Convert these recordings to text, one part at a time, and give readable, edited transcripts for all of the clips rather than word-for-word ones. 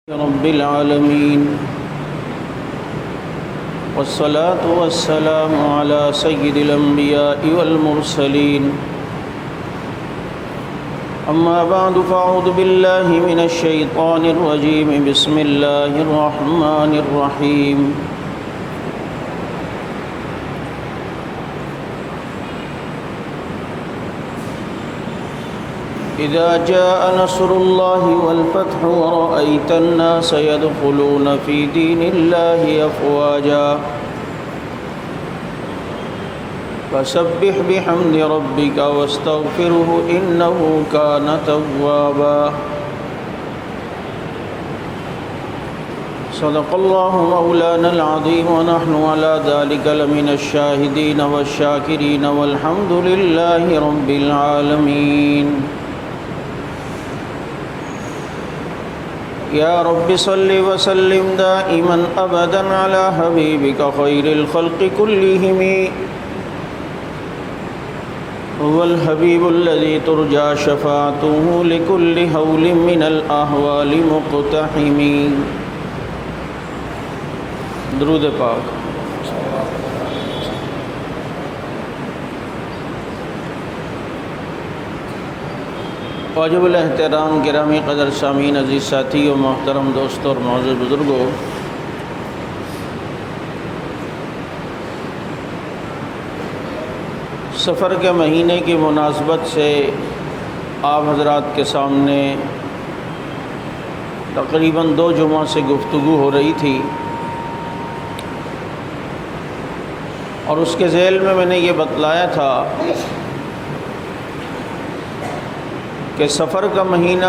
رب العالمين والصلاة والسلام على سيد الأنبياء والمرسلين أما بعد فأعوذ بالله من الشيطان الرجيم بسم الله الرحمن الرحيم إذا جاء نصر الله والفتح ورأيت الناس يدخلون في دين الله أفواجا فسبح بحمد ربك واستغفره إنه كان توابا صدق الله مولانا العظيم ونحن على ذلك لمن الشاهدين والشاكرين والحمد لله رب العالمين يا رب صل وسلم دائما أبدا على حبيبك خير الخلق كلهم هو الحبيب الذي ترجى شفاعته لكل هول من الأهوال مقتحم درود پاک واجب الاحترام گرامی قدر سامعین عزیز ساتھیوں محترم دوستوں اور معزز بزرگوں، سفر کے مہینے کی مناسبت سے آپ حضرات کے سامنے تقریباً 2 جمعہ سے گفتگو ہو رہی تھی، اور اس کے ذیل میں نے یہ بتلایا تھا کہ سفر کا مہینہ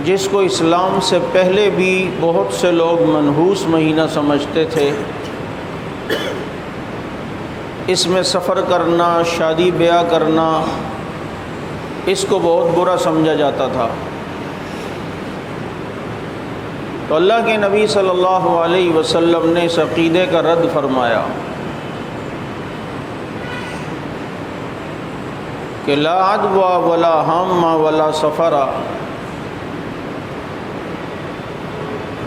جس کو اسلام سے پہلے بھی بہت سے لوگ منحوس مہینہ سمجھتے تھے، اس میں سفر کرنا، شادی بیاہ کرنا، اس کو بہت برا سمجھا جاتا تھا۔ تو اللہ کے نبی صلی اللہ علیہ وسلم نے اس عقیدے کا رد فرمایا کہ لا عدوى ولا ہم ولا سفرا،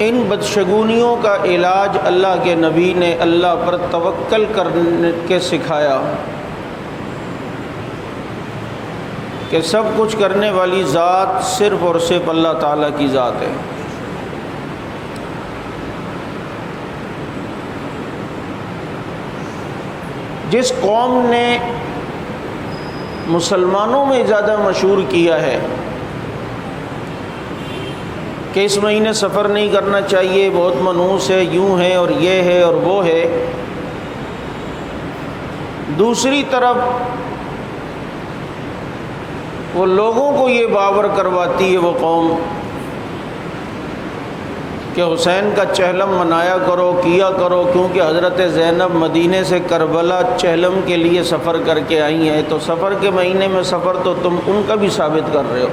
ان بدشگونیوں کا علاج اللہ کے نبی نے اللہ پر توکل کرنے کے سکھایا کہ سب کچھ کرنے والی ذات صرف اور صرف اللہ تعالیٰ کی ذات ہے۔ جس قوم نے مسلمانوں میں زیادہ مشہور کیا ہے کہ اس مہینے سفر نہیں کرنا چاہیے، بہت منحوس ہے، یوں ہے اور یہ ہے اور وہ ہے، دوسری طرف وہ لوگوں کو یہ باور کرواتی ہے وہ قوم کہ حسین کا چہلم منایا کرو، کیا کرو، کیونکہ حضرت زینب مدینے سے کربلا چہلم کے لیے سفر کر کے آئی ہیں، تو سفر کے مہینے میں سفر تو تم ان کا بھی ثابت کر رہے ہو۔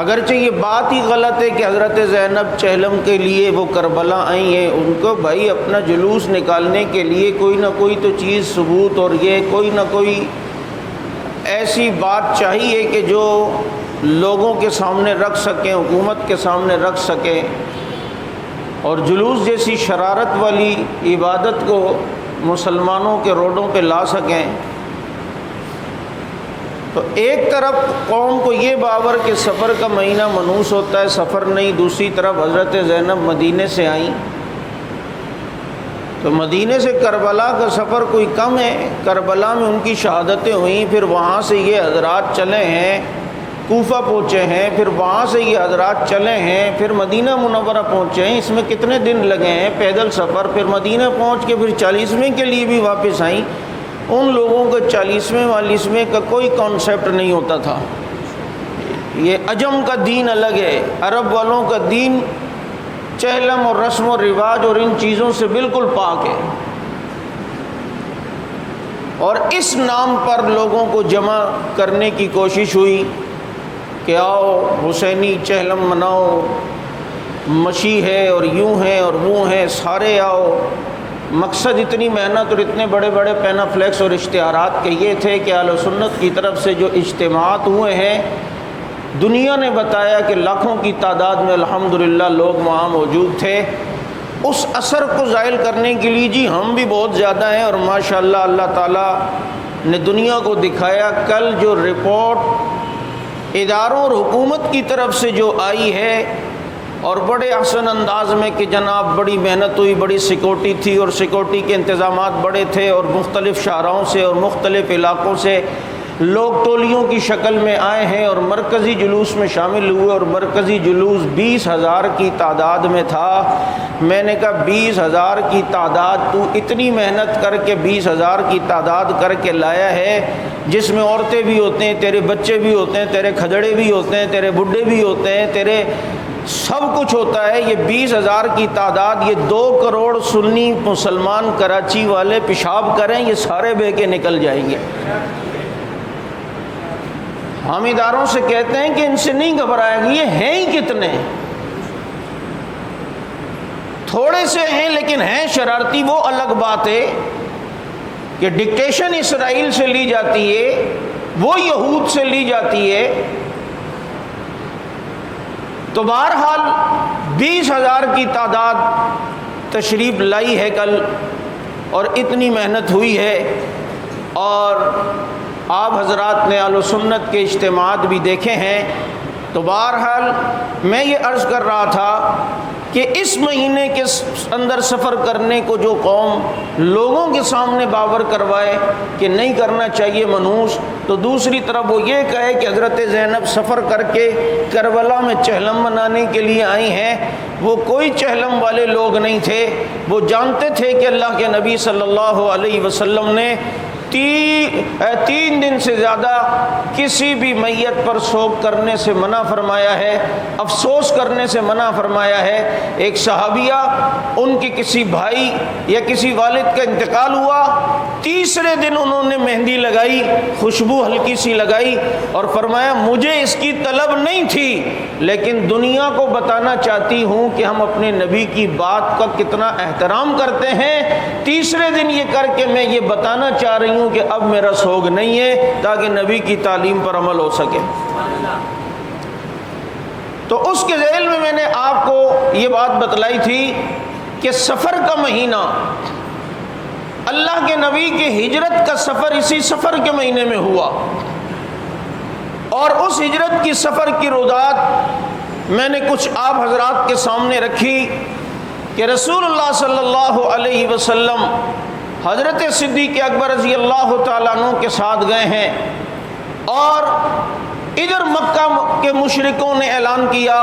اگرچہ یہ بات ہی غلط ہے کہ حضرت زینب چہلم کے لیے وہ کربلا آئی ہیں، ان کو بھائی اپنا جلوس نکالنے کے لیے کوئی نہ کوئی تو چیز ثبوت اور یہ کوئی نہ کوئی ایسی بات چاہیے کہ جو لوگوں کے سامنے رکھ سکیں، حکومت کے سامنے رکھ سکیں، اور جلوس جیسی شرارت والی عبادت کو مسلمانوں کے روڈوں پہ لا سکیں۔ تو ایک طرف قوم کو یہ باور کہ سفر کا مہینہ منحوس ہوتا ہے، سفر نہیں، دوسری طرف حضرت زینب مدینے سے آئیں، تو مدینے سے کربلا کا سفر کوئی کم ہے؟ کربلا میں ان کی شہادتیں ہوئیں، پھر وہاں سے یہ حضرات چلے ہیں کوفہ پہنچے ہیں، پھر وہاں سے یہ حضرات چلے ہیں، پھر مدینہ منورہ پہنچے ہیں، اس میں کتنے دن لگے ہیں پیدل سفر، پھر مدینہ پہنچ کے پھر 40ویں کے لیے بھی واپس آئیں۔ ان لوگوں کو 40ویں 42ویں کا کوئی کانسیپٹ نہیں ہوتا تھا۔ یہ عجم کا دین الگ ہے، عرب والوں کا دین چہلم اور رسم و رواج اور ان چیزوں سے بالکل پاک ہے، اور اس نام پر لوگوں کو جمع کرنے کی کوشش ہوئی کہ آؤ حسینی چہلم مناؤ، مشی ہے اور یوں ہے اور وہ ہیں، سارے آؤ، مقصد اتنی محنت اور اتنے بڑے بڑے پینافلیکس اور اشتہارات کے یہ تھے کہ اہل سنت کی طرف سے جو اجتماعات ہوئے ہیں، دنیا نے بتایا کہ لاکھوں کی تعداد میں الحمدللہ لوگ وہاں موجود تھے، اس اثر کو زائل کرنے کے لیے جی ہم بھی بہت زیادہ ہیں، اور ماشاءاللہ اللہ تعالیٰ نے دنیا کو دکھایا۔ کل جو رپورٹ اداروں اور حکومت کی طرف سے جو آئی ہے، اور بڑے احسن انداز میں کہ جناب بڑی محنت ہوئی، بڑی سیکورٹی تھی اور سیکورٹی کے انتظامات بڑے تھے، اور مختلف شاہراہوں سے اور مختلف علاقوں سے لوگ ٹولیوں کی شکل میں آئے ہیں اور مرکزی جلوس میں شامل ہوئے، اور مرکزی جلوس 20,000 کی تعداد میں تھا۔ میں نے کہا 20,000 کی تعداد، تو اتنی محنت کر کے 20,000 کی تعداد کر کے لایا ہے، جس میں عورتیں بھی ہوتے ہیں، تیرے بچے بھی ہوتے ہیں، تیرے کھجڑے بھی ہوتے ہیں، تیرے بڈھے بھی ہوتے ہیں، تیرے سب کچھ ہوتا ہے۔ یہ 20,000 کی تعداد، یہ 2 کروڑ سنی مسلمان کراچی والے پیشاب کریں، یہ سارے بہہ کے نکل جائیں گے۔ ہم اداروں سے کہتے ہیں کہ ان سے نہیں گھبرائے گا، یہ ہیں ہی کتنے، تھوڑے سے ہیں لیکن ہیں شرارتی۔ وہ الگ بات ہے کہ ڈکٹیشن اسرائیل سے لی جاتی ہے، وہ یہود سے لی جاتی ہے۔ تو بہرحال 20,000 کی تعداد تشریف لائی ہے کل، اور اتنی محنت ہوئی ہے، اور آپ حضرات نے اہل سنت کے اجتماعات بھی دیکھے ہیں۔ تو بہرحال میں یہ عرض کر رہا تھا کہ اس مہینے کے اندر سفر کرنے کو جو قوم لوگوں کے سامنے باور کروائے کہ نہیں کرنا چاہیے منحوس، تو دوسری طرف وہ یہ کہے کہ حضرت زینب سفر کر کے کربلا میں چہلم منانے کے لیے آئی ہیں، وہ کوئی چہلم والے لوگ نہیں تھے۔ وہ جانتے تھے کہ اللہ کے نبی صلی اللہ علیہ وسلم نے 3 دن سے زیادہ کسی بھی میت پر سوگ کرنے سے منع فرمایا ہے، افسوس کرنے سے منع فرمایا ہے۔ ایک صحابیہ، ان کے کسی بھائی یا کسی والد کا انتقال ہوا، تیسرے دن انہوں نے مہندی لگائی، خوشبو ہلکی سی لگائی، اور فرمایا مجھے اس کی طلب نہیں تھی، لیکن دنیا کو بتانا چاہتی ہوں کہ ہم اپنے نبی کی بات کا کتنا احترام کرتے ہیں۔ تیسرے دن یہ کر کے میں یہ بتانا چاہ رہی ہوں کہ اب میرا سوگ نہیں ہے، تاکہ نبی کی تعلیم پر عمل ہو سکے۔ تو اس کے ذیل میں نے آپ کو یہ بات بتلائی تھی کہ سفر کا مہینہ، اللہ کے نبی کے ہجرت کا سفر اسی سفر کے مہینے میں ہوا، اور اس ہجرت کی سفر کی روایات میں نے کچھ آپ حضرات کے سامنے رکھی کہ رسول اللہ صلی اللہ علیہ وسلم حضرت صدیق اکبر رضی اللہ تعالیٰ عنہ کے ساتھ گئے ہیں، اور ادھر مکہ کے مشرکوں نے اعلان کیا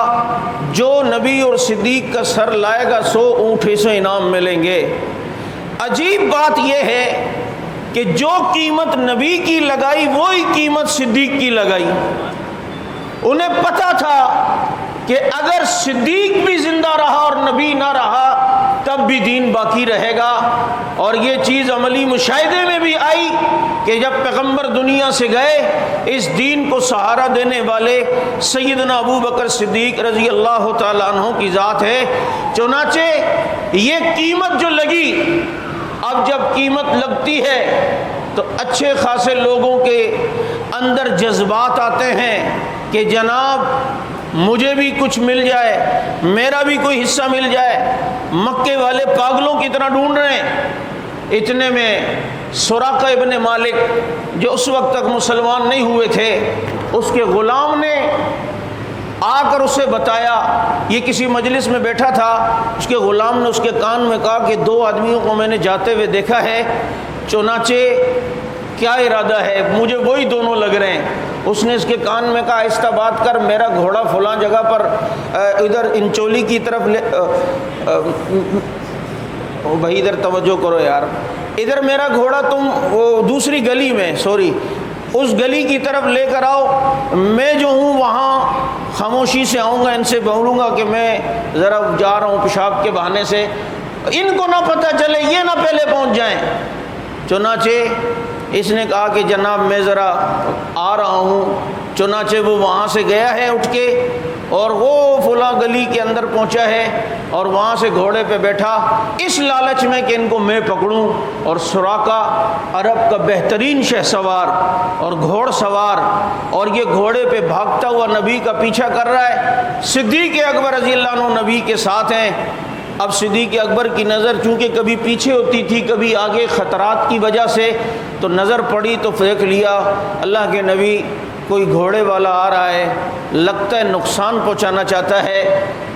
جو نبی اور صدیق کا سر لائے گا 100 اونٹ اسے انعام ملیں گے۔ عجیب بات یہ ہے کہ جو قیمت نبی کی لگائی وہی قیمت صدیق کی لگائی۔ انہیں پتہ تھا کہ اگر صدیق بھی زندہ رہا اور نبی نہ رہا تب بھی دین باقی رہے گا، اور یہ چیز عملی مشاہدے میں بھی آئی کہ جب پیغمبر دنیا سے گئے، اس دین کو سہارا دینے والے سیدنا ابو بکر صدیق رضی اللہ تعالیٰ عنہ کی ذات ہے۔ چنانچہ یہ قیمت جو لگی، اب جب قیمت لگتی ہے تو اچھے خاصے لوگوں کے اندر جذبات آتے ہیں کہ جناب مجھے بھی کچھ مل جائے، میرا بھی کوئی حصہ مل جائے۔ مکے والے پاگلوں کی طرح ڈھونڈ رہے ہیں۔ اتنے میں سراقہ ابن مالک، جو اس وقت تک مسلمان نہیں ہوئے تھے، اس کے غلام نے آ کر اسے بتایا، یہ کسی مجلس میں بیٹھا تھا، اس کے غلام نے اس کے کان میں کہا کہ 2 آدمیوں کو میں نے جاتے ہوئے دیکھا ہے، چنانچہ کیا ارادہ ہے؟ مجھے وہی دونوں لگ رہے ہیں۔ اس نے اس کے کان میں کہا آہستہ بات کر، میرا گھوڑا فلاں جگہ پر ادھر انچولی کی طرف لے، بھائی ادھر توجہ کرو یار، ادھر میرا گھوڑا تم وہ دوسری گلی میں، سوری اس گلی کی طرف لے کر آؤ، میں جو ہوں وہاں خاموشی سے آؤں گا، ان سے بولوں گا کہ میں ذرا جا رہا ہوں پیشاب کے بہانے سے، ان کو نہ پتہ چلے، یہ نہ پہلے پہنچ جائیں۔ چنانچہ اس نے کہا کہ جناب میں ذرا آ رہا ہوں۔ چنانچہ وہ وہاں سے گیا ہے اٹھ کے، اور وہ فلاں گلی کے اندر پہنچا ہے۔ اور وہاں سے گھوڑے پہ بیٹھا اس لالچ میں کہ ان کو میں پکڑوں. اور سراقہ عرب کا بہترین شہ سوار اور گھوڑ سوار، اور یہ گھوڑے پہ بھاگتا ہوا نبی کا پیچھا کر رہا ہے. صدیق اکبر رضی اللہ عنہ نبی کے ساتھ ہیں. اب صدیق اکبر کی نظر چونکہ کبھی پیچھے ہوتی تھی کبھی آگے، خطرات کی وجہ سے تو نظر پڑی تو دیکھ لیا اللہ کے نبی کوئی گھوڑے والا آ رہا ہے، لگتا ہے نقصان پہنچانا چاہتا ہے.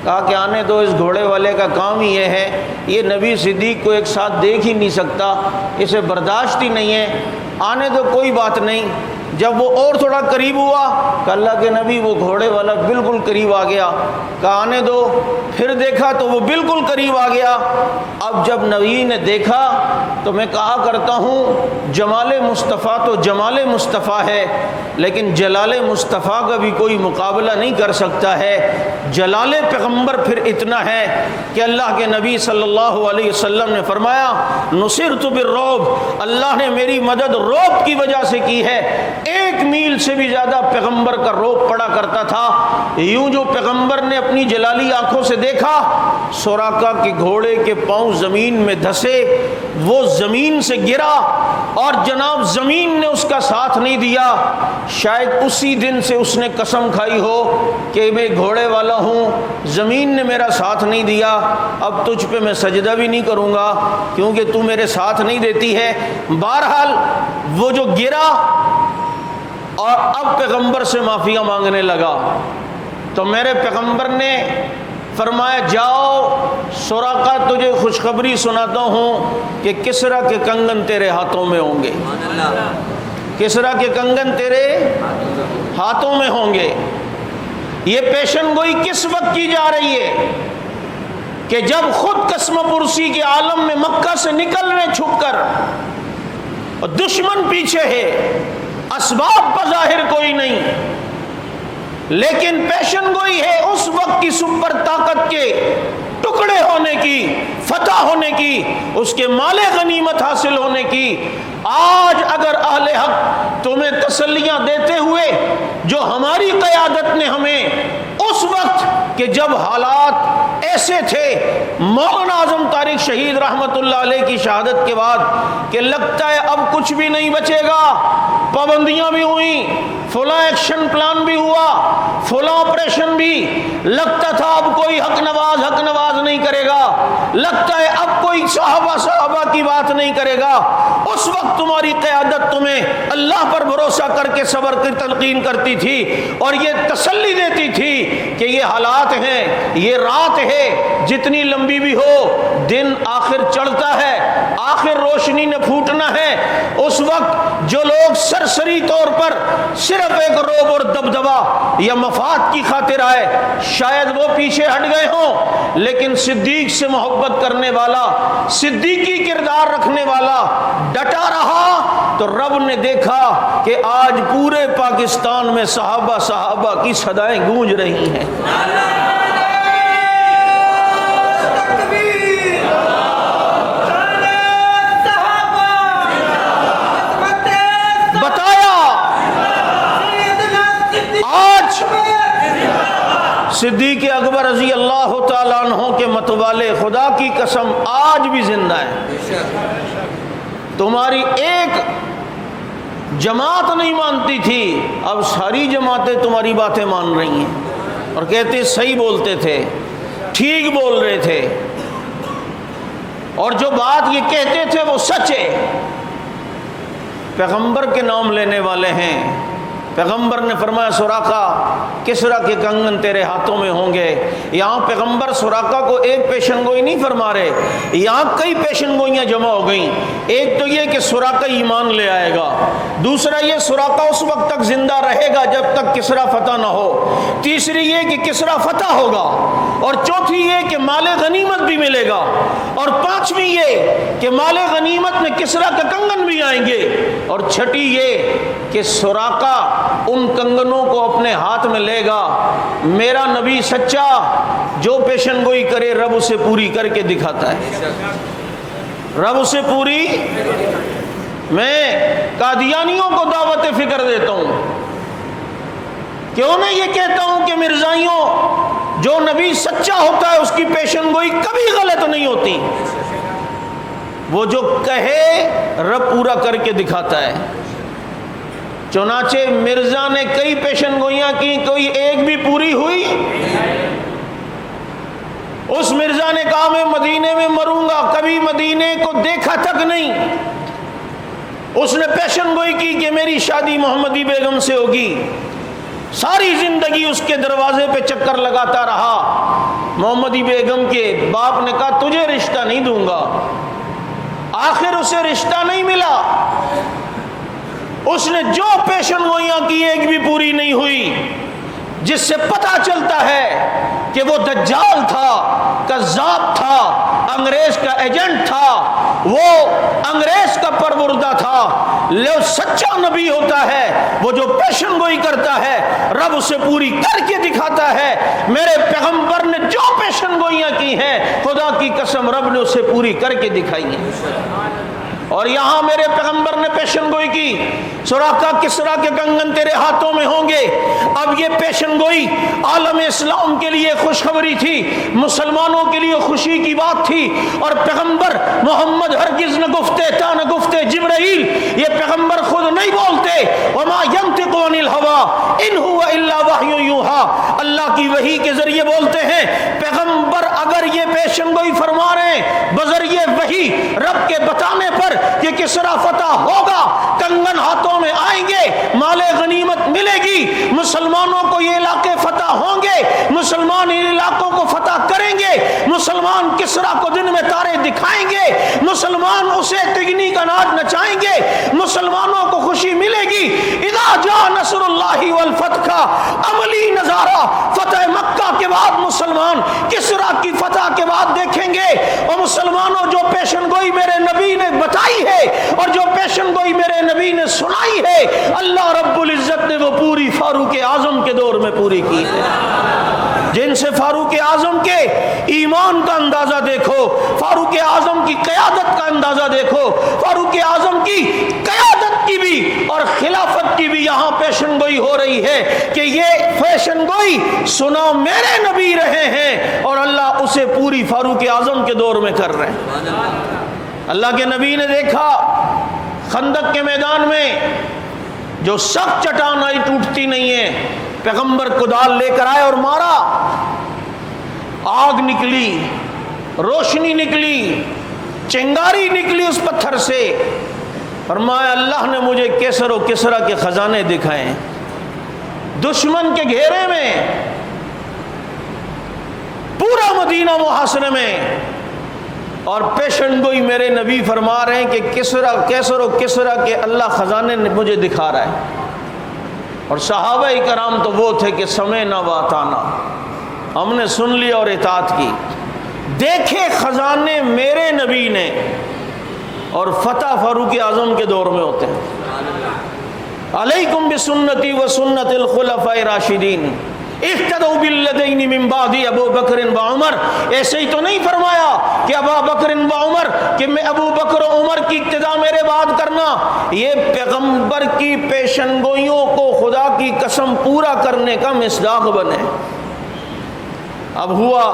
کہا کہ آنے دو، اس گھوڑے والے کا کام ہی یہ ہے، یہ نبی صدیق کو ایک ساتھ دیکھ ہی نہیں سکتا، اسے برداشت ہی نہیں ہے، آنے دو کوئی بات نہیں. جب وہ اور تھوڑا قریب ہوا کہ اللہ کے نبی وہ گھوڑے والا بالکل قریب آ گیا. کہا آنے دو، پھر دیکھا تو وہ بالکل قریب آ گیا. اب جب نبی نے دیکھا تو میں کہا کرتا ہوں جمال مصطفیٰ تو جمال مصطفیٰ ہے، لیکن جلال مصطفیٰ کا بھی کوئی مقابلہ نہیں کر سکتا ہے. جلال پیغمبر پھر اتنا ہے کہ اللہ کے نبی صلی اللہ علیہ وسلم نے فرمایا نصرت بالرعب، اللہ نے میری مدد رعب کی وجہ سے کی ہے. 1 میل سے بھی زیادہ پیغمبر کا رعب پڑا کرتا تھا. یوں جو پیغمبر نے اپنی جلالی آنکھوں سے دیکھا سراقہ کے گھوڑے کے پاؤں زمین میں دھسے، وہ زمین سے گرا اور جناب زمین نے اس کا ساتھ نہیں دیا. شاید اسی دن سے اس نے قسم کھائی ہو کہ میں گھوڑے والا ہوں، زمین نے میرا ساتھ نہیں دیا، اب تجھ پہ میں سجدہ بھی نہیں کروں گا کیونکہ تو میرے ساتھ نہیں دیتی ہے. بہرحال وہ جو گرا اور اب پیغمبر سے معافیاں مانگنے لگا تو میرے پیغمبر نے فرمایا جاؤ سراقہ تجھے خوشخبری سناتا ہوں کہ کسریٰ کے کنگن تیرے ہاتھوں میں ہوں گے. کسریٰ کے کنگن تیرے ہاتھوں میں ہوں گے. یہ پیشن گوئی کس وقت کی جا رہی ہے کہ جب خود قسم پرسی کے عالم میں مکہ سے نکل رہے چھپ کر اور دشمن پیچھے ہے، اسباب بظاہر کوئی نہیں، لیکن پیشن گوئی ہے اس وقت کی سپر طاقت کے ٹکڑے ہونے کی، فتح ہونے کی، اس کے مال غنیمت حاصل ہونے کی. آج اگر اہل حق تمہیں تسلیاں دیتے ہوئے جو ہماری قیادت نے ہمیں اس وقت کہ جب حالات ایسے تھے، مولانا اعظم طارق شہید رحمت اللہ علیہ کی شہادت کے بعد کہ لگتا ہے اب کچھ بھی نہیں بچے گا، پابندیاں بھی ہوئیں، فلاں ایکشن پلان بھی ہوا، فلاں آپریشن بھی، لگتا تھا اب کوئی حق نواز نہیں کرے گا، لگتا ہے اب کوئی صحابہ کی بات نہیں کرے گا. اس وقت تمہاری قیادت تمہیں اللہ پر بھروسہ کر کے صبر کی تلقین کرتی تھی اور یہ تسلی دیتی تھی کہ یہ حالات ہیں، یہ رات ہے، جتنی لمبی بھی ہو دن آخر چڑھتا ہے، آخر روشنی نے پھوٹنا ہے. اس وقت جو لوگ سرسری طور پر صرف ایک رعب اور دبدبا یا مفاد کی خاطر آئے شاید وہ پیچھے ہٹ گئے ہوں، لیکن صدیق سے محبت کرنے والا، صدیقی کردار رکھنے والا ڈٹا رہا تو رب نے دیکھا کہ آج پورے پاکستان میں صحابہ کی صدائیں گونج رہی ہیں. صدیق اکبر رضی اللہ تعالیٰ عنہ کے متوالے خدا کی قسم آج بھی زندہ ہے. تمہاری ایک جماعت نہیں مانتی تھی، اب ساری جماعتیں تمہاری باتیں مان رہی ہیں اور کہتے صحیح بولتے تھے، ٹھیک بول رہے تھے، اور جو بات یہ کہتے تھے وہ سچ ہے. پیغمبر کے نام لینے والے ہیں. پیغمبر نے فرمایا سراقہ کسریٰ کے کنگن تیرے ہاتھوں میں ہوں گے. یہاں پیغمبر سراقہ کو ایک پیشن گوئی نہیں فرما رہے، یہاں کئی پیشن گوئیاں جمع ہو گئیں. ایک تو یہ کہ سراقہ ایمان لے آئے گا، دوسرا یہ سراقہ اس وقت تک زندہ رہے گا جب تک کسریٰ فتح نہ ہو، تیسری یہ کہ کسریٰ فتح ہوگا، اور چوتھی یہ کہ مال غنیمت بھی ملے گا، اور پانچویں یہ کہ مال غنیمت میں کسریٰ کے کنگن بھی آئیں گے، اور چھٹی یہ کہ سراقہ ان کنگنوں کو اپنے ہاتھ میں لے گا. میرا نبی سچا، جو پیشن گوئی کرے رب اسے پوری کر کے دکھاتا ہے، رب اسے پوری. میں قادیانیوں کو دعوت فکر دیتا ہوں، کیوں میں یہ کہتا ہوں کہ مرزائیوں جو نبی سچا ہوتا ہے اس کی پیشن گوئی کبھی غلط نہیں ہوتی، وہ جو کہے رب پورا کر کے دکھاتا ہے۔ چنانچہ مرزا نے کئی پیشن گوئیاں کی، کوئی ایک بھی پوری ہوئی؟ اس مرزا نے کہا میں مدینے میں مروں گا، کبھی مدینے کو دیکھا تک نہیں۔ اس نے پیشن گوئی کی کہ میری شادی محمدی بیگم سے ہوگی، ساری زندگی اس کے دروازے پہ چکر لگاتا رہا۔ محمدی بیگم کے باپ نے کہا تجھے رشتہ نہیں دوں گا، آخر اسے رشتہ نہیں ملا۔ اس نے جو پیشن گوئیاں کی ایک بھی پوری نہیں ہوئی، جس سے پتہ چلتا ہے کہ وہ دجال تھا، کذاب تھا، انگریز کا ایجنٹ تھا، وہ انگریز کا پروردہ تھا۔ لو سچا نبی ہوتا ہے وہ جو پیشن گوئی کرتا ہے رب اسے پوری کر کے دکھاتا ہے۔ میرے پیغمبر نے جو پیشن گوئیاں کی ہیں خدا کی قسم رب نے اسے پوری کر کے دکھائی ہیں۔ اور یہاں میرے پیغمبر نے پیشن گوئی کی سراقہ کسرا کے کنگن تیرے ہاتھوں میں ہوں گے۔ اب یہ پیشن گوئی عالم اسلام کے لیے خوشخبری تھی، مسلمانوں کے لیے خوشی کی بات تھی، اور پیغمبر محمد ہرگز نہ گفتے تا نہ گفتے جبرائیل، یہ پیغمبر خود نہیں بولتے، وما ينطق عن الهوى ان هو الا وحی یوحى، اللہ کی وحی کے ذریعے بولتے ہیں۔ پیغمبر اگر یہ پیشن گوئی فرما رہے ہیں بذریعہ وحی رب کے بتانے پر کہ کسرا فتح ہوگا، کنگن ہاتھوں میں آئیں گے، مال غنیمت ملے گی، مسلمانوں کو یہ علاقے فتح ہوں گے، مسلمان ان علاقوں کو فتح کریں گے، مسلمان کسرا کو دن میں تارے دکھائیں گے، مسلمان اسے تگنی کا ناچ نچائیں گے، مسلمانوں کو خوشی ملے گی۔ اذا جاء نصر اللہ والفتح کا عملی نظارہ فتح مکہ کے بعد مسلمان کسرا کی فتح کے بعد دیکھیں گے۔ اور مسلمانوں جو پیشن گوئی میرے نبی نے بتائی ہے اور جو پیشن گوئی میرے نبی نے سنائی ہے اللہ رب العزت نے وہ پوری فاروق اعظم کے دور میں پوری کی ہے۔ جن سے فاروق اعظم کے ایمان کا اندازہ دیکھو، فاروق اعظم کی قیادت کا اندازہ دیکھو، فاروق اعظم کی قیادت کی بھی اور خلافت کی بھی یہاں پیشن گوئی ہو رہی ہے کہ یہ پیشن گوئی سنا میرے نبی رہے ہیں اور اللہ اسے پوری فاروق اعظم کے دور میں کر رہے ہیں۔ اللہ کے نبی نے دیکھا خندق کے میدان میں جو سخت چٹان آئی ٹوٹتی نہیں ہے، پیغمبر کدال لے کر آئے اور مارا، آگ نکلی، روشنی نکلی، چنگاری نکلی اس پتھر سے۔ فرمایا اللہ نے مجھے کیسر و کسرا کے خزانے دکھائے، دشمن کے گھیرے میں پورا مدینہ محاصرے میں، اور پیشن گوئی میرے نبی فرما رہے ہیں کہ کیسر و کسرا کے اللہ خزانے مجھے دکھا رہا ہے۔ اور صحابہ کرام تو وہ تھے کہ سمعنا واطعنا، ہم نے سن لیا اور اطاعت کی۔ دیکھے خزانے میرے نبی نے، اور فتح فاروق اعظم کے دور میں ہوتے ہیں۔ علیکم بسنتی و سنت الخلفاء الراشدین اقتدوا بالذین من بعد ابو بکر و عمر۔ ایسے ہی تو نہیں فرمایا کہ ابو بکر و عمر کہ میں ابو بکر و عمر کی اقتداء میرے بعد کرنا، یہ پیغمبر کی پیشن گوئیوں کو خدا کی قسم پورا کرنے کا مصداق بنے۔ اب ہوا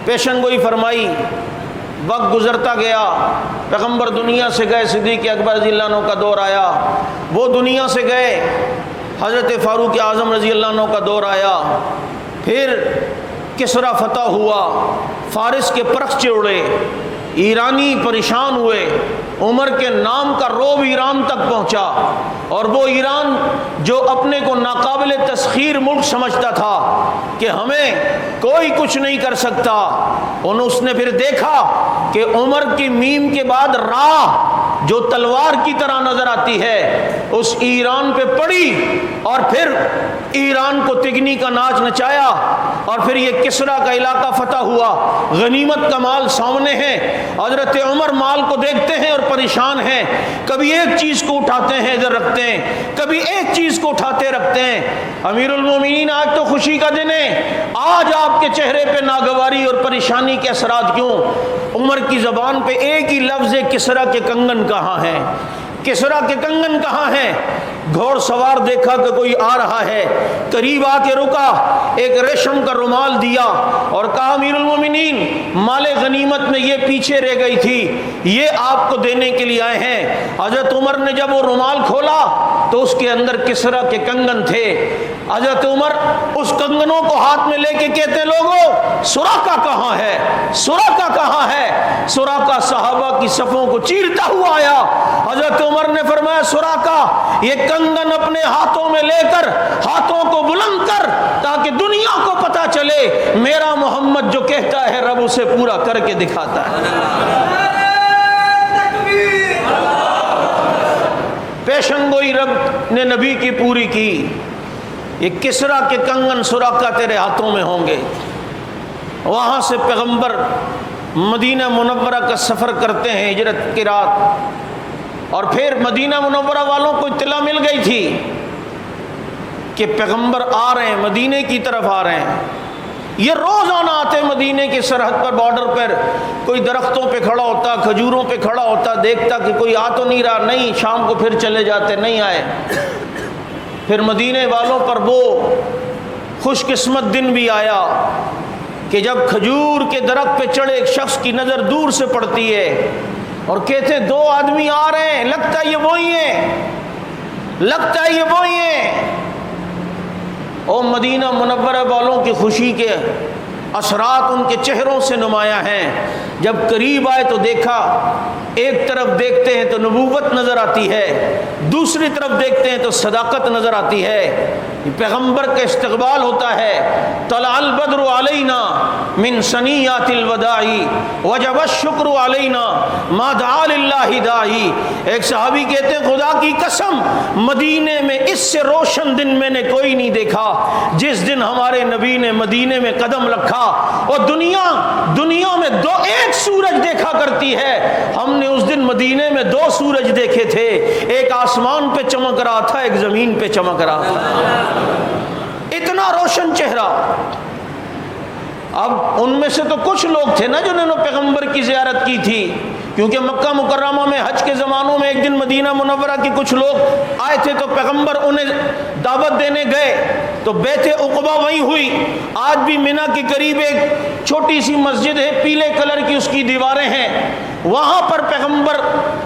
پیشن گوئی فرمائی، وقت گزرتا گیا، پیغمبر دنیا سے گئے، صدیق اکبر رضی اللہ عنہ کا دور آیا، وہ دنیا سے گئے، حضرت فاروق اعظم رضی اللہ عنہ کا دور آیا، پھر کسرا فتح ہوا، فارس کے پرخچے اڑے، ایرانی پریشان ہوئے، عمر کے نام کا روب ایران تک پہنچا، اور وہ ایران جو اپنے کو ناقابل تسخیر ملک سمجھتا تھا کہ ہمیں کوئی کچھ نہیں کر سکتا، اس نے پھر دیکھا کہ عمر کی میم کے بعد راہ جو تلوار کی طرح نظر آتی ہے اس ایران پہ پڑی، اور پھر ایران کو تگنی کا ناچ نچایا، اور پھر یہ کسرا کا علاقہ فتح ہوا، غنیمت کا مال سامنے ہے، حضرت عمر مال کو دیکھتے ہیں اور پریشان ہیں، کبھی ایک چیز کو اٹھاتے ہیں ادھر رکھتے ہیں، کبھی ایک چیز کو اٹھاتے رکھتے ہیں۔ امیر المومنین آج تو خوشی کا دن ہے، آج آپ کے چہرے پہ ناگواری اور پریشانی کے اثرات کیوں؟ عمر کی زبان پہ ایک ہی لفظ ہے، کسرا کے کنگن کہاں ہیں، کسرا کے کنگن کہاں ہیں؟ گھوڑ سوار دیکھا کہ کوئی آ رہا ہے، قریب آ کے رکا، ایک ریشم کا رومال دیا اور کہا امیر المومنین مال غنیمت میں یہ پیچھے رہ گئی تھی، یہ آپ کو دینے کے لیے آئے ہیں۔ حضرت عمر نے جب وہ رومال کھولا تو اس کے اندر کسرا کے کنگن تھے۔ حضرت عمر اس کنگنوں کو ہاتھ میں لے کے کہتے لوگوں سراقہ کہاں ہے، سراقہ کہاں ہے؟ سراقہ صحابہ کی صفوں کو چیرتا ہوا آیا۔ حضرت عمر نے فرمایا سراقہ یہ کنگن اپنے ہاتھوں میں لے کر ہاتھوں کو بلند کر تاکہ دنیا کو پتا چلے میرا محمد جو کہتا ہے رب اسے پورا کر کے دکھاتا ہے۔ پیشن گوئی رب نے نبی کی پوری کی، یہ کسرا کے کنگن سراقہ تیرے ہاتھوں میں ہوں گے۔ وہاں سے پیغمبر مدینہ منورہ کا سفر کرتے ہیں ہجرت کی رات، اور پھر مدینہ منورہ والوں کو اطلاع مل گئی تھی کہ پیغمبر آ رہے ہیں، مدینے کی طرف آ رہے ہیں۔ یہ روزانہ آتے مدینے کی سرحد پر، بارڈر پر کوئی درختوں پہ کھڑا ہوتا، کھجوروں پہ کھڑا ہوتا، دیکھتا کہ کوئی آ تو نہیں رہا، نہیں، شام کو پھر چلے جاتے، نہیں آئے۔ پھر مدینے والوں پر وہ خوش قسمت دن بھی آیا کہ جب کھجور کے درخت پہ چڑھے ایک شخص کی نظر دور سے پڑتی ہے اور کہتے ہیں 2 آدمی آ رہے ہیں، لگتا ہے یہ وہی ہیں، لگتا ہے یہ وہی ہیں۔ اور مدینہ منورہ والوں کی خوشی کے اثرات ان کے چہروں سے نمایاں ہیں۔ جب قریب آئے تو دیکھا، ایک طرف دیکھتے ہیں تو نبوت نظر آتی ہے، دوسری طرف دیکھتے ہیں تو صداقت نظر آتی ہے۔ پیغمبر کا استقبال ہوتا ہے، طلع البدر علینا من ثنیات الوداع وجب الشکر علینا ما دعا للہ داعی۔ ایک صحابی کہتے ہیں خدا کی قسم مدینے میں اس سے روشن دن میں نے کوئی نہیں دیکھا جس دن ہمارے نبی نے مدینے میں قدم رکھا۔ اور دنیا میں ایک سورج دیکھا کرتی ہے، ہم نے اس دن مدینے میں 2 سورج دیکھے تھے، ایک آسمان پہ چمک رہا تھا، ایک زمین پہ چمک رہا تھا، اتنا روشن چہرہ۔ اب ان میں سے تو کچھ لوگ تھے نا جنہوں نے پیغمبر کی زیارت کی تھی، کیونکہ مکہ مکرمہ میں حج کے زمانوں میں ایک دن مدینہ منورہ کے کچھ لوگ آئے تھے تو پیغمبر انہیں دعوت دینے گئے تو بیت عقبہ وہیں ہوئی۔ آج بھی منی کے قریب ایک چھوٹی سی مسجد ہے، پیلے کلر کی اس کی دیواریں ہیں، وہاں پر پیغمبر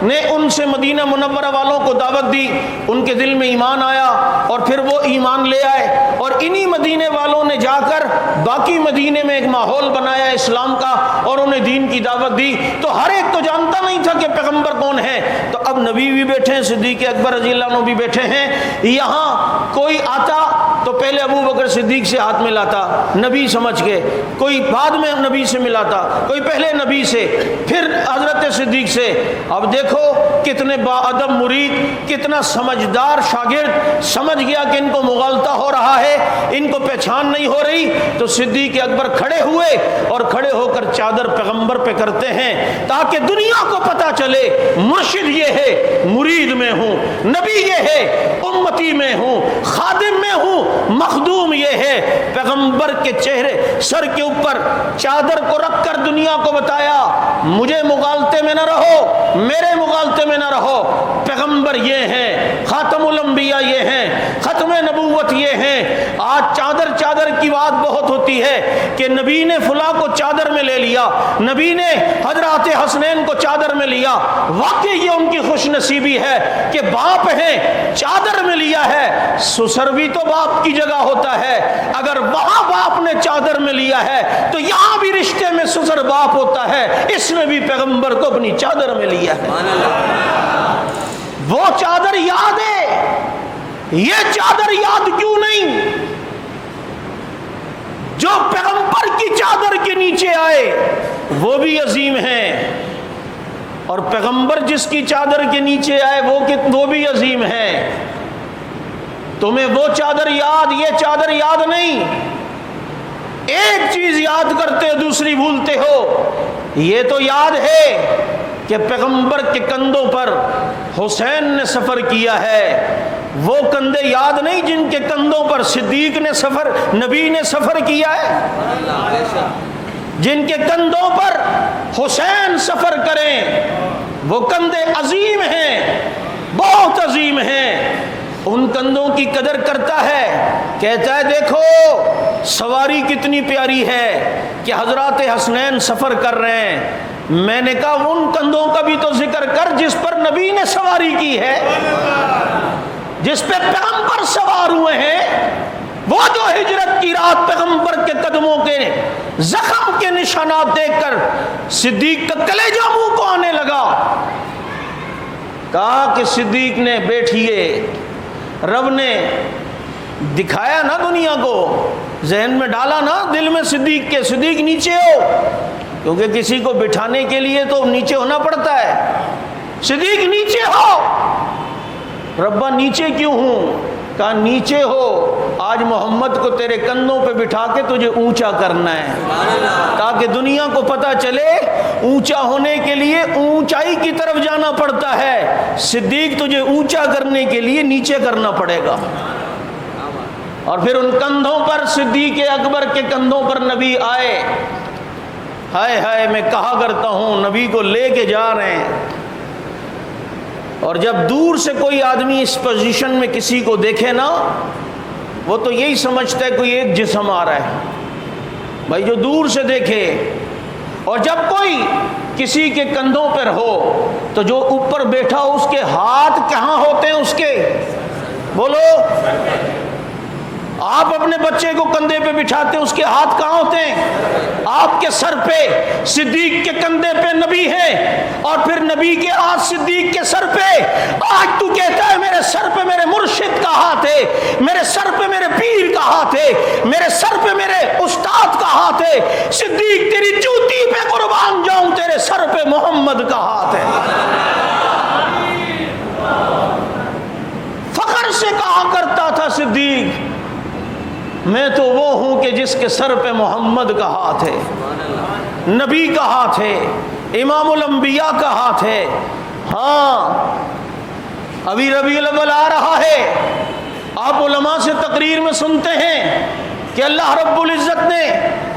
نے ان سے مدینہ منورہ والوں کو دعوت دی، ان کے دل میں ایمان آیا اور پھر وہ ایمان لے آئے، اور انہی مدینے والوں نے جا کر باقی مدینے میں ایک ماحول بنایا اسلام کا اور انہیں دین کی دعوت دی۔ تو ہر ایک تو جانتا نہیں تھا کہ پیغمبر کون ہے، تو اب نبی بھی بیٹھے ہیں، صدیق اکبر رضی اللہ عنہ بھی بیٹھے ہیں۔ یہاں کوئی آتا تو پہلے ابو بکر صدیق سے ہاتھ ملاتا نبی سمجھ کے، کوئی بعد میں نبی سے ملاتا، کوئی پہلے نبی سے پھر حضرت صدیق سے۔ اب دیکھو کتنے باادب مرید، کتنا سمجھدار شاگرد سمجھ گیا کہ ان کو مغالطہ ہو رہا ہے، ان کو پہچان نہیں ہو رہی، تو صدیق اکبر کھڑے ہوئے اور کھڑے ہو کر چادر پیغمبر پہ کرتے ہیں تاکہ دنیا کو پتا چلے مرشد یہ ہے، مرید میں ہوں، نبی یہ ہے، امتی میں ہوں، خادم میں ہوں، مخدوم یہ ہے۔ پیغمبر کے چہرے سر کے اوپر چادر کو رکھ کر دنیا کو بتایا مجھے مغالطے میں نہ رہو، میرے مغالطے میں نہ رہو، پیغمبر یہ ہیں، خاتم الانبیاء یہ ہیں، ختم نبوت یہ ہیں۔ آج چادر کی بات بہت ہوتی ہے کہ نبی نے فلاں کو چادر میں لے لیا، نبی نے حضرات حسنین کو چادر میں لیا۔ واقعی یہ ان کی خوش نصیبی ہے کہ باپ ہیں چادر میں لیا ہے، سسر بھی تو باپ کی جگہ ہوتا ہے، اگر وہاں باپ نے چادر میں لیا ہے تو یہاں بھی رشتے میں سسر باپ ہوتا ہے، اس نے بھی پیغمبر کو اپنی چادر میں لیا ہے۔ وہ چادر یاد ہے، یہ چادر یاد کیوں نہیں؟ جو پیغمبر کی چادر کے نیچے آئے وہ بھی عظیم ہیں، اور پیغمبر جس کی چادر کے نیچے آئے وہ بھی عظیم ہیں۔ تمہیں وہ چادر یاد، یہ چادر یاد نہیں، ایک چیز یاد کرتے ہو دوسری بھولتے ہو۔ یہ تو یاد ہے کہ پیغمبر کے کندھوں پر حسین نے سفر کیا ہے، وہ کندھے یاد نہیں جن کے کندھوں پر صدیق نے نبی نے سفر کیا ہے، جن کے کندھوں پر حسین سفر کریں، وہ کندھے عظیم ہیں، بہت عظیم ہیں۔ ان کندھوں کی قدر کرتا ہے، کہتا ہے دیکھو سواری کتنی پیاری ہے کہ حضرات حسنین سفر کر رہے ہیں۔ میں نے کہا ان کندھوں کا بھی تو ذکر کر جس پر نبی نے سواری کی ہے، جس پہ پیغمبر سوار ہوئے ہیں، وہ جو ہجرت کی رات پیغمبر کے قدموں کے زخم کے نشانات دیکھ کر صدیق کا کلیجہ منہ کو آنے لگا۔ کہا کہ صدیق نے بیٹھیے، رب نے دکھایا نا دنیا کو، ذہن میں ڈالا نا دل میں صدیق کے، صدیق نیچے ہو، کیونکہ کسی کو بٹھانے کے لیے تو نیچے ہونا پڑتا ہے۔ صدیق نیچے ہو۔ ربا نیچے کیوں ہوں؟ کہا نیچے ہو، آج محمد کو تیرے کندھوں پہ بٹھا کے تجھے اونچا کرنا ہے، تاکہ دنیا کو پتہ چلے اونچا ہونے کے لیے اونچائی کی طرف جانا پڑتا ہے، صدیق تجھے اونچا کرنے کے لیے نیچے کرنا پڑے گا۔ اور پھر ان کندھوں پر، صدیق اکبر کے کندھوں پر نبی آئے۔ ہائے ہائے، میں کہا کرتا ہوں نبی کو لے کے جا رہے ہیں، اور جب دور سے کوئی آدمی اس پوزیشن میں کسی کو دیکھے نا، وہ تو یہی سمجھتا ہے کوئی ایک جسم آ رہا ہے بھائی، جو دور سے دیکھے۔ اور جب کوئی کسی کے کندھوں پر ہو تو جو اوپر بیٹھا ہو اس کے ہاتھ کہاں ہوتے ہیں اس کے؟ بولو، آپ اپنے بچے کو کندھے پہ بٹھاتے ہیں، اس کے ہاتھ کہاں ہوتے ہیں؟ آپ کے سر پہ۔ صدیق کے کندھے پہ نبی ہے، اور پھر نبی کے ہاتھ صدیق کے سر پہ۔ آج تو کہتا ہے میرے سر پہ میرے مرشد کا ہاتھ ہے، میرے سر پہ میرے پیر کا ہاتھ ہے، میرے سر پہ میرے استاد کا ہاتھ ہے۔ صدیق تیری جوتی پہ قربان جاؤں، تیرے سر پہ محمد کا ہاتھ ہے۔ فخر سے کہا کرتا تھا صدیق، میں تو وہ ہوں کہ جس کے سر پہ محمد کا ہاتھ ہے، نبی کا ہاتھ ہے، امام الانبیاء کا ہاتھ ہے۔ ہاں، ابھی ربیع الاول آ رہا ہے، آپ علماء سے تقریر میں سنتے ہیں کہ اللہ رب العزت نے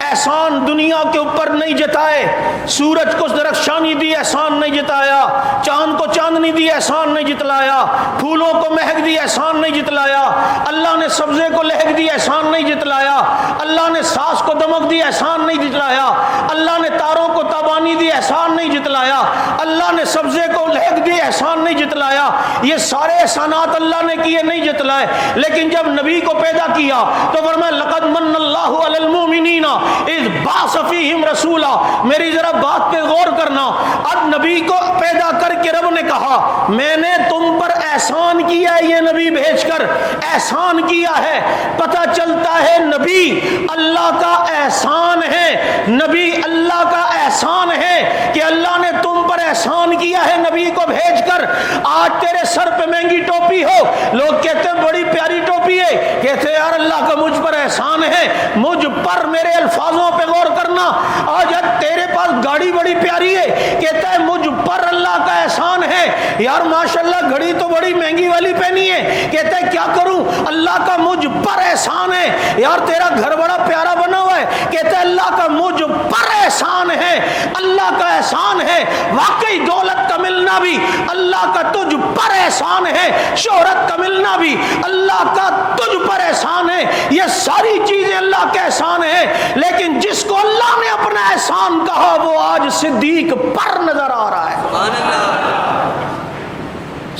احسان دنیا کے اوپر نہیں جتائے، سورج کو درخشانی دی احسان نہیں جتایا، چاند کو چاندنی دی احسان نہیں جتلایا، پھولوں کو مہک دی احسان نہیں جتلایا، اللہ نے سبزے کو لہک دی احسان نہیں جتلایا، اللہ نے سانس کو دمک دی احسان نہیں جتلایا، اللہ نے تاروں کو تابانی دی احسان نہیں جتلایا، اللہ نے سبزے کو لہک دی احسان نہیں جتلایا۔ یہ سارے احسانات اللہ نے کیے نہیں جتلائے، لیکن جب نبی کو پیدا کیا تو فرمایا لقد من اللہ علی المؤمنین اذ بعث فیہم رسولا۔ میری ذرا بات پہ غور کرنا، اب نبی کو پیدا کر کے رب نے کہا میں نے تم پر احسان کیا ہے، یہ نبی بھیج کر احسان کیا ہے۔ پتہ چلتا ہے نبی اللہ کا احسان ہے، نبی اللہ کا احسان ہے کہ اللہ نے تم پر احسان کیا ہے نبی کو بھیج کر۔ آج تیرے سر پہ مہنگی ٹوپی ہو، لوگ کہتے ہیں بڑی پیاری ٹوپی ہے، کہتے ہیں یار اللہ کا مجھ پر احسان ہے، مجھ پر، میرے الفاظوں پہ غور کرنا۔ آج تیرے پاس گاڑی بڑی پیاری ہے، کہتا ہے مجھ پر اللہ کا احسان ہے، یار ماشاءاللہ گھڑی تو بڑی مہنگی والی پہنی ہے، کہتا ہے کیا کروں، اللہ کا مجھ پر احسان ہے، یار تیرا گھر بڑا پیارا بنا ہوا ہے، کہتا ہے اللہ کا مجھ پر احسان ہے، اللہ کا احسان ہے۔ واقعی دولت کا ملنا بھی اللہ کا تجھ پر احسان ہے، شہرت کا ملنا بھی اللہ کا تجھ پر احسان ہے، یہ ساری چیزیں اللہ کے احسان ہے، لیکن جس کو اللہ نے اپنا احسان کہا وہ آج صدیق پر نظر آ رہا ہے۔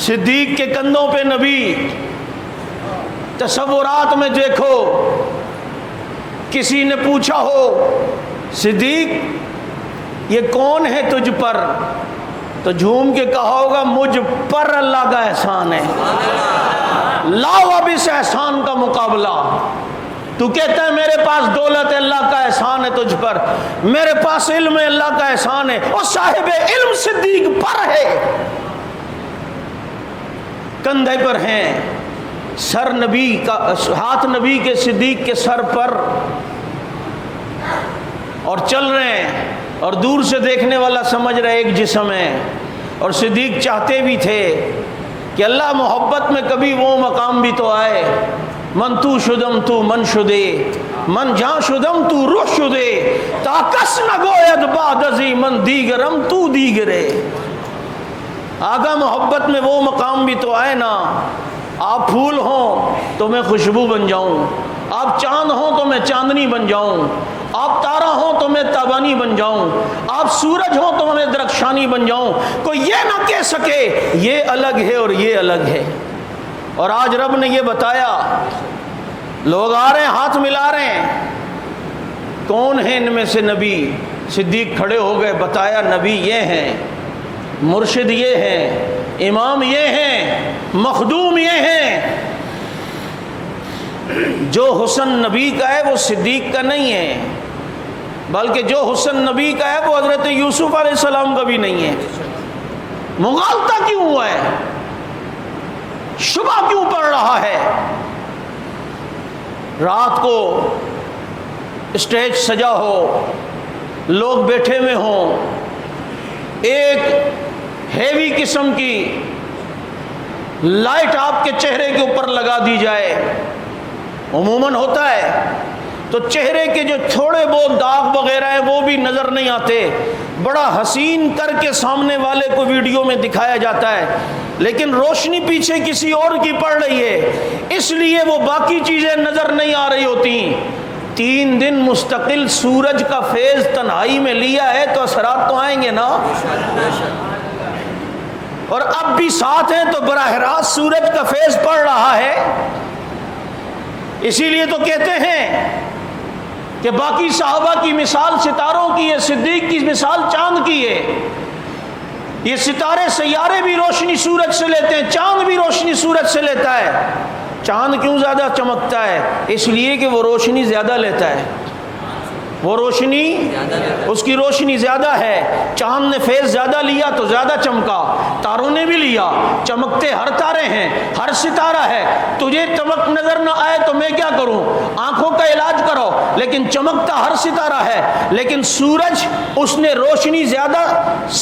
صدیق کے کندھوں پہ نبی۔ تصورات میں دیکھو، کسی نے پوچھا ہو صدیق یہ کون ہے تجھ پر، تو جھوم کے کہا ہوگا مجھ پر اللہ کا احسان ہے۔ لاؤ اب اس احسان کا مقابلہ۔ تو کہتا ہے میرے پاس دولت ہے، اللہ کا احسان ہے تجھ پر، میرے پاس علم ہے، اللہ کا احسان ہے، اور صاحب علم صدیق پر ہے، کندھے پر ہیں، سر نبی کا، ہاتھ نبی کے صدیق کے سر پر، اور چل رہے ہیں، اور دور سے دیکھنے والا سمجھ رہے ایک جسم ہے۔ اور صدیق چاہتے بھی تھے کہ اللہ محبت میں کبھی وہ مقام بھی تو آئے، من تو شدم تو من شدے، من جہاں شدم تو روح شدے، تا کس نہ گوید بعد ازی من دیگرم تو دیگرے۔ آگا محبت میں وہ مقام بھی تو آئے نا آپ پھول ہوں تو میں خوشبو بن جاؤں، آپ چاند ہوں تو میں چاندنی بن جاؤں، آپ تارا ہوں تو میں تابانی بن جاؤں، آپ سورج ہوں تو میں درخشانی بن جاؤں۔ کوئی یہ نہ کہہ سکے یہ الگ ہے اور یہ الگ ہے۔ اور آج رب نے یہ بتایا، لوگ آ رہے ہیں ہاتھ ملا رہے ہیں، کون ہیں ان میں سے نبی؟ صدیق کھڑے ہو گئے، بتایا نبی یہ ہیں، مرشد یہ ہیں، امام یہ ہیں، مخدوم یہ ہیں۔ جو حسن نبی کا ہے وہ صدیق کا نہیں ہے، بلکہ جو حسن نبی کا ہے وہ حضرت یوسف علیہ السلام کا بھی نہیں ہے۔ مغالطہ کیوں ہوا ہے؟ شبہ کیوں پڑ رہا ہے؟ رات کو اسٹیج سجا ہو، لوگ بیٹھے ہوئے ہوں، ایک ہیوی قسم کی لائٹ آپ کے چہرے کے اوپر لگا دی جائے، عموماً ہوتا ہے تو چہرے کے جو تھوڑے بہت داغ وغیرہ ہیں وہ بھی نظر نہیں آتے، بڑا حسین کر کے سامنے والے کو ویڈیو میں دکھایا جاتا ہے، لیکن روشنی پیچھے کسی اور کی پڑ رہی ہے، اس لیے وہ باقی چیزیں نظر نہیں آ رہی ہوتی۔ 3 دن مستقل سورج کا فیض تنہائی میں لیا ہے تو اثرات تو آئیں گے نا، اور اب بھی ساتھ ہیں تو براہ راست سورج کا فیض پڑ رہا ہے۔ اسی لیے تو کہتے ہیں کہ باقی صحابہ کی مثال ستاروں کی ہے، صدیق کی مثال چاند کی ہے۔ یہ ستارے سیارے بھی روشنی سورج سے لیتے ہیں، چاند بھی روشنی سورج سے لیتا ہے۔ چاند کیوں زیادہ چمکتا ہے؟ اس لیے کہ وہ روشنی زیادہ لیتا ہے، وہ روشنی اس کی روشنی زیادہ ہے۔ چاند نے فیض زیادہ لیا تو زیادہ چمکا، تاروں نے بھی لیا، چمکتے ہر تارے ہیں، ہر ستارہ ہے۔ تجھے چمک نظر نہ آئے تو میں کیا کروں؟ آنکھوں کا علاج کرو، لیکن چمکتا ہر ستارہ ہے۔ لیکن سورج اس نے روشنی زیادہ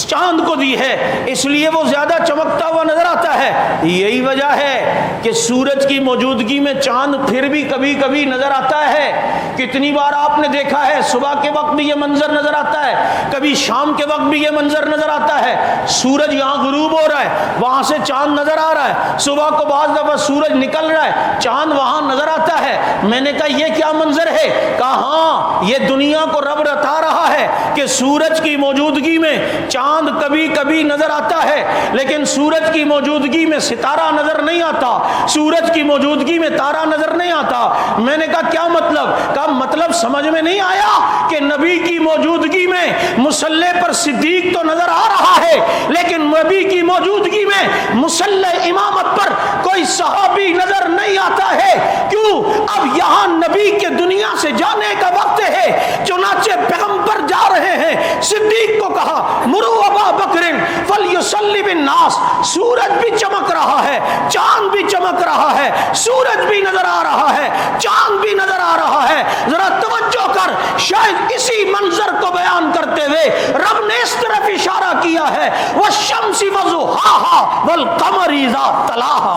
چاند کو دی ہے، اس لیے وہ زیادہ چمکتا ہوا نظر آتا ہے۔ یہی وجہ ہے کہ سورج کی موجودگی میں چاند پھر بھی کبھی کبھی نظر آتا ہے۔ کتنی بار آپ نے دیکھا ہے صبح کے وقت بھی یہ منظر نظر آتا ہے، کبھی شام کے وقت بھی یہ منظر نظر آتا ہے۔ سورج یہاں غروب ہو رہا ہے، وہاں سے چاند نظر آ رہا ہے، صبح کو بعض دفعہ سورج نکل رہا ہے، چاند وہاں نظر آتا ہے۔ میں نے کہا یہ کیا منظر ہے؟ کہا ہاں، یہ دنیا کو رب بتا رہا ہے کہ سورج کی موجودگی میں چاند کبھی کبھی نظر آتا ہے، لیکن سورج کی موجودگی میں ستارہ نظر نہیں آتا، سورج کی موجودگی میں تارا نظر نہیں آتا۔ میں نے کہا کیا مطلب؟ کہا مطلب سمجھ میں نہیں آیا کہ نبی کی موجودگی میں مصلی پر صدیق تو نظر آ رہا ہے، لیکن نبی کی موجودگی میں مصلی امامت پر کوئی صحابی نظر نہیں آتا ہے۔ کیوں؟ اب یہاں نبی کے دنیا سے جانے کا وقت ہے، چنانچہ پیغمبر جا رہے ہیں۔ صدیق کو کہا مرو ابا بکر فلیصلی بالناس۔ سورج بھی چمک رہا ہے، چاند بھی چمک رہا ہے، سورج بھی نظر آ رہا ہے، چاند بھی نظر آ رہا ہے۔ ذرا توجہ کر، شاید اسی منظر کو بیان کرتے ہوئے رب نے اس طرف اشارہ کیا ہے والشمس وضحاها والقمر اذا تلاها۔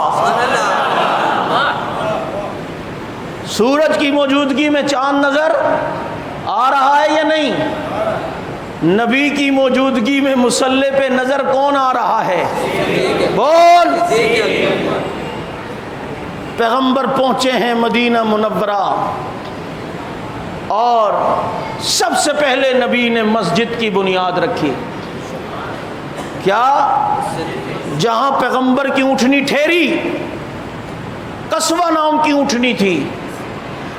سورج کی موجودگی میں چاند نظر آ رہا ہے یا نہیں؟ نبی کی موجودگی میں مصلی پہ نظر کون آ رہا ہے؟ بول۔ پیغمبر پہنچے ہیں مدینہ منورہ، اور سب سے پہلے نبی نے مسجد کی بنیاد رکھی۔ کیا؟ جہاں پیغمبر کی اونٹنی ٹھہری، قصوہ نام کی اونٹنی تھی۔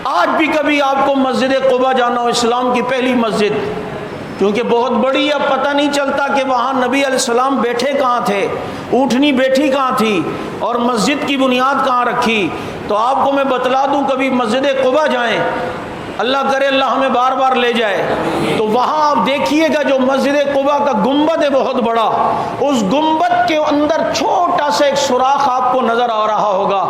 آج بھی کبھی آپ کو مسجد قباء جانا ہو، اسلام کی پہلی مسجد، کیونکہ بہت بڑی، اب پتہ نہیں چلتا کہ وہاں نبی علیہ السلام بیٹھے کہاں تھے، اونٹنی بیٹھی کہاں تھی، اور مسجد کی بنیاد کہاں رکھی۔ تو آپ کو میں بتلا دوں، کبھی مسجد قباء جائیں، اللہ کرے اللہ ہمیں بار بار لے جائے، تو وہاں آپ دیکھیے گا جو مسجد قباء کا گنبد ہے بہت بڑا، اس گنبد کے اندر چھوٹا سا ایک سوراخ آپ کو نظر آ رہا ہوگا۔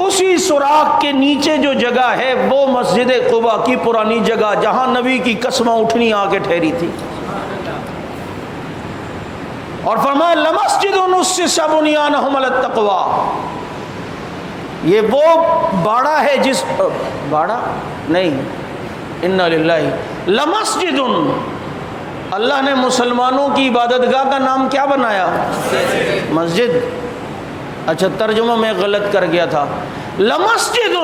اسی سوراخ کے نیچے جو جگہ ہے وہ مسجد قباء کی پرانی جگہ، جہاں نبی کی قسمہ اٹھنی آ کے ٹھہری تھی۔ اور فرمایا لمسجد نُسِّسَ بُنْيَانُهُ عَلَى التَّقْوَىٰ۔ یہ وہ باڑا ہے جس باڑا نہیں، اِنَّا لِلَّهِ لَمَسْجِدٌ، اللہ نے مسلمانوں کی عبادت گاہ کا نام کیا بنایا؟ مسجد۔ اچھا ترجمہ میں غلط کر گیا تھا، لمسجد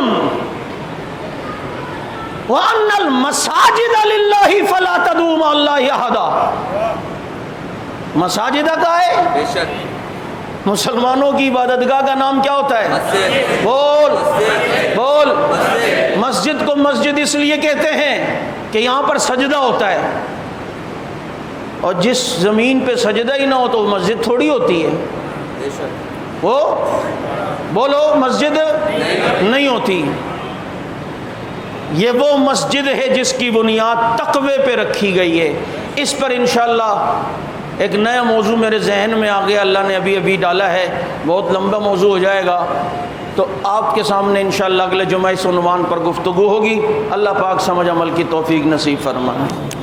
وَأَنَّ الْمَسَاجِدَ لِلَّهِ فَلَا تَدْعُوا مَعَ اللَّهِ أَحَدًا۔ مساجدہ کا ہے، بے شک مسلمانوں کی عبادتگاہ کا نام کیا ہوتا ہے؟ مسجد۔ بول بول۔ مسجد۔ مسجد کو مسجد اس لیے کہتے ہیں کہ یہاں پر سجدہ ہوتا ہے، اور جس زمین پہ سجدہ ہی نہ ہو تو وہ مسجد تھوڑی ہوتی ہے، بے شک وہ بولو مسجد نہیں ہوتی۔ یہ وہ مسجد ہے جس کی بنیاد تقوی پہ رکھی گئی ہے۔ اس پر انشاءاللہ ایک نیا موضوع میرے ذہن میں آ گیا، اللہ نے ابھی ڈالا ہے، بہت لمبا موضوع ہو جائے گا، تو آپ کے سامنے انشاءاللہ اگلے جمعہ اس عنوان پر گفتگو ہوگی۔ اللہ پاک سمجھ عمل کی توفیق نصیب فرمائے۔